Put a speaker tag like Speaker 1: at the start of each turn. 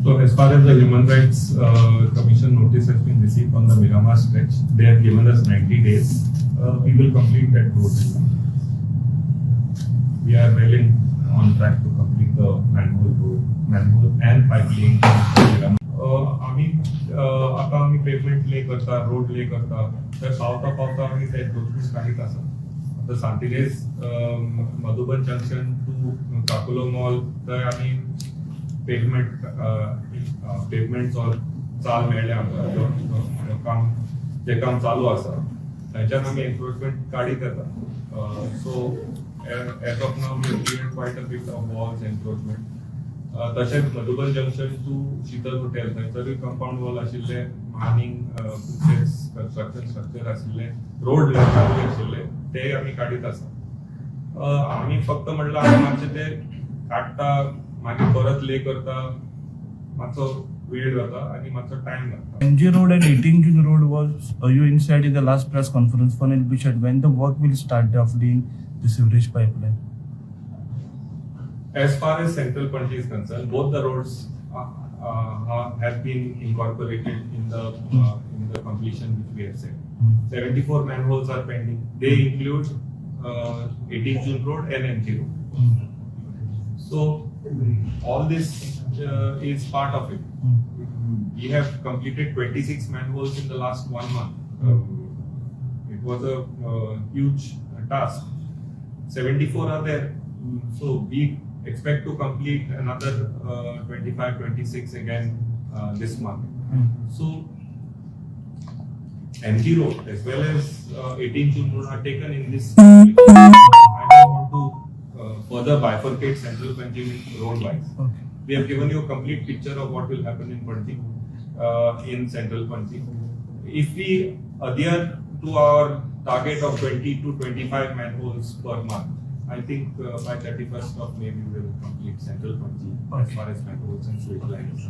Speaker 1: So as far as the Human Rights Commission notice has been received on the Miramar stretch, they have given us 90 days. We will complete that road. We are well on track to complete the manhole and pipe laying. आम्ही pavement ले करता, road ले करता, तर पावता आम्ही ते encroachment काढीत आसा. आता Santinez Madhuban junction to Caculo mall तर आम्ही पेवमेंट चाल मेळ्ळे आमकां जे काम चालू आसा थंयच्यान आमी एन्क्रोचमेंट काडीत येता. So as of now we cleared quite a bit of walls encroachment. तशेंच Madhuban junction to Sheetal hotel थंयसरूय कंपाउंड वॉल आशिल्ले, मायनिंग कन्स्ट्रक्शन स्ट्रक्चर आशिल्ले, रोड चालू आशिल्ले ते आमी काडीत आसा. आमी फक्त म्हणल्यार आमी मातशें ते काडटा मागीर परत ले करता, मातसो वेळ जाता आनी मातसो टाइम लागता.
Speaker 2: MG Road and 18 June Road was you inside in the last press conference for an issue when the work will start of laying the sewerage pipeline.
Speaker 1: As far as Central Panaji is concerned, both the roads have been incorporated in the completion which we have said. 74 manholes are pending. They include 18 June Road and MG Road. So all this is part of it. We have completed 26 manholes in the last 1 month. It was a huge task. 74 are there. So we expect to complete another 25, 26 again this month. So MG Road as well as 18 June Road are taken in this. I don't want to further bifurcate Central Panaji road wise.
Speaker 2: Okay.
Speaker 1: We have given you a complete picture of what will happen in Panaji, in Central Panaji. If we adhere to our target of 20 to 25 manholes per month, I think by 31st of May we will complete Central Panaji as far as manholes and sewage lines.